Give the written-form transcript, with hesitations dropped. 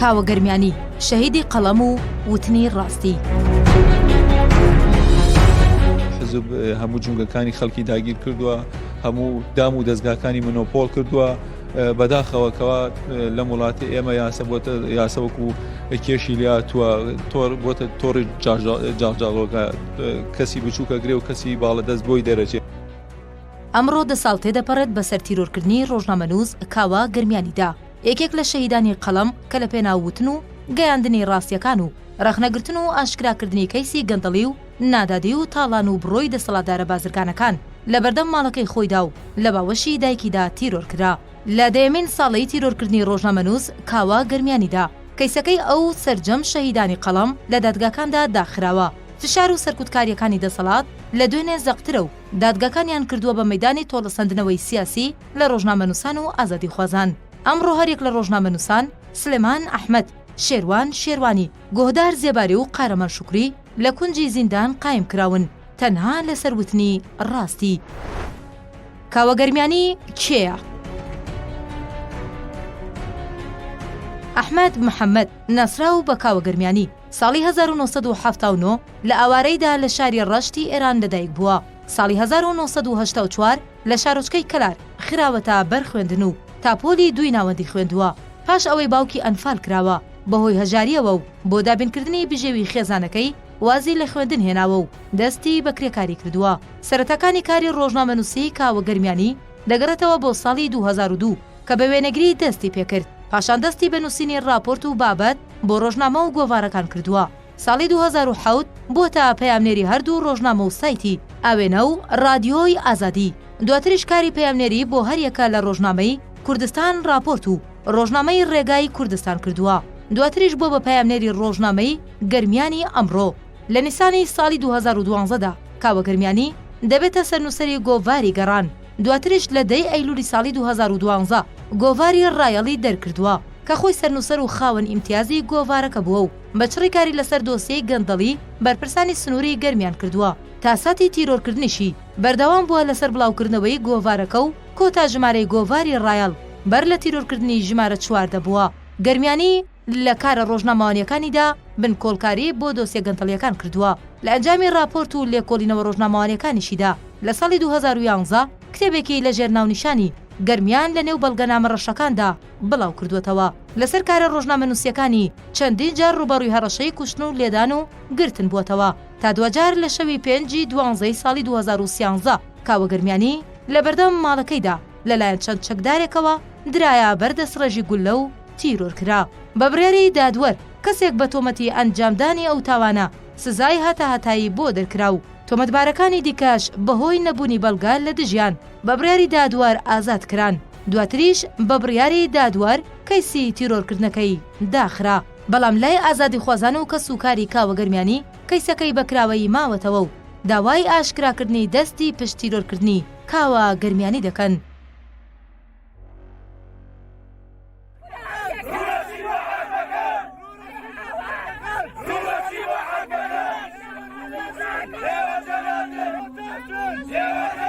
کاوە گەرمیانی شەهیدی قەڵەم و وتنی ڕاستی. حزب هەموو جونگەکانی خەڵکی داگیر کردووە، هەموو دام و دەستگاکانی منۆپۆل کردووە، بەداخەوەکەوە لە وڵاتی ئێمە یاسە بۆتە یاسەوەکو کێشی لاتووە بۆتە تۆڕی جاڵجاڵۆکە، کەسی بچووکە گرێ و کەسی باڵە دەست بۆی دەرەچێت. ئەمڕۆ 10 ساڵ تێدەپەڕێت بەسەر تیرۆرکردنی ڕۆژنامەنووس کاوە گەرمیانیدا، یەکێک لە شەهیدانی قەڵەم کە لە پێناووتن و گەیاندنی ڕاستیەکان و ڕەخنەگرتن و ئاشکراکردنی کەیسی گەندەڵی و نادادی و تاڵان و بڕۆی دەسەڵاتدارە بازرگانەکان لە بەردەم ماڵەکەی خۆیدا و لە باوەشی دایکیدا تیرۆرکرا. لە دەیەمین ساڵەی تیرۆرکردنی ڕۆژنامەنووس کاوە گەرمیانیدا کەیسەکەی ئەو سەرجەم شەهیدانی قەڵەم لە دادگاکاندا داخراوە. فشار و سەرکوتکاریەکانی دەسەڵات لە دوێنێ زەقترە و دادگاکانیان کردووە بە مەیدانی تۆڵەسەندنەوەی سیاسی لە ڕۆژنامەنووسان و ئازادی خوازان. ئەمڕۆ هەرێک لە ڕۆژنامەنووسان سلێمان ئەحمەد، شێروان شێروانی، گۆهدار زێباری و قارەمان شوکری لە کونجی زیندان قایم کراون تەنها لەسەر وتنی ڕاستی. کاوە گەرمیانی کێیە؟ ئەحمەد محەممەد ناسراو بە کاوە گەرمیانی ساڵی 1970 لە ئاوارەیدا لە شاری ڕەشتی ئێران لەدایک بووە. ساڵی 1984 لە شارۆچکەی کەلار خراوەتە بەر خوێندن و تاپۆلی دوی ناوەندی خوێندووە. پاش ئەوەی باوکی ئەنفال کراوە بەهۆی هەژاریەوە و بۆ دابینکردنی بژێوی خێزانەکەی وازی لە خوێندن هێناوە و دەستی بە کرێکاری کردووە. سەرەتاکانی کاری ڕۆژنامەنووسی کاوە گەرمیانی دەگەڕێتەوە بۆ ساڵی 2002 کە بە وێنەگری دەستی پێکرد، پاشان دەستی بە نووسینی راپۆرت و بابەت بۆ ڕۆژنامە و گۆڤارەکان کردووە. ساڵی 2007 بۆتە پەیامنێری هەردوو ڕۆژنامە و سایتی ئاوێنە و رادیۆی ئازادی. دواتریش کاری پەیامنێری بۆ هەریەکە لە ڕۆژنامەی کوردستان راپۆرت و ڕۆژنامەی ڕێگای کوردستان کردووە. دواتریش بۆ بە پەیامنێری ڕۆژنامەی گەرمیانی ئەمڕۆ. لە نیسانی ساڵی 2012دا کاوە گەرمیانی دەبێتە سەرنووسەری گۆڤاری گەڕان. دواتریش لە 10 ئەیلولی ساڵی 2012 گۆڤاری ڕایەڵی دەرکردووە کە خۆی سەرنووسەر و خاوەن ئیمتیازی گۆڤارەکە بووە و بەچڕی کاری لەسەر دۆسیەی گەندەڵی بەرپرسانی سنووری گەرمیان کردووە. تا ساتی تیرۆرکردنیشی بەردەوام بووە لەسەر بڵاوکردنەوەی گۆڤارەکە و کۆتا ژمارەی گۆڤاری ڕایەڵ بەر لە تیرۆرکردنی ژمارە 4 دەبووە. گەرمیانی لە کارە ڕۆژنامەوانیەکانیدا بنکۆڵکاری بۆ دۆسیە گەندەڵیەکان کردووە. لە ئەنجامی راپۆرت و لێکۆڵینەوە ڕۆژنامەوانیەکانیشیدا لە ساڵی 2011 کتێبێکی لە ژێرناونیشانی گەرمیان لە نێو بەڵگەنامە ڕەشەکاندا بڵاو کردوێتەوە. لەسەر کارە ڕۆژنامەنووسیەکانی چەندین جار ڕوبەڕووی هەڕەشەی کوشتن و لێدان و گرتن بووەتەوە تا دوجار لە شەوی 5/12 ساڵی 2013 کاوە گەرمیانی لە بەردەم ماڵەکەیدا لەلایەن چەند چەکدارێکەوە درایە بەردەسڕەژی گولە و تیرۆرکرا. بە بڕیاری دادوەر کەسێک بە تۆمەتی ئەنجامدانی ئەو تاوانە سزای هەتاهەتایی بۆ دەرکرا و تۆمەتبارەکانی دیکەش بەهۆی نەبوونی بەڵگا لە دژیان بە بڕیاری دادوەر ئازاد کران. دواتریش بە بڕیاری دادوەر کەیسی تیرۆرکردنەکەی داخرا. بەڵام لای ئازادی خوازان و کەس و کاری کاوە گەرمیانی کەیسەکەی بەکراوەی ماوەتەوە و داوای ئاشکراکردنی دەستی پشت تیرۆرکردنی کاوە گەرمیانی دەکەن. Yeah.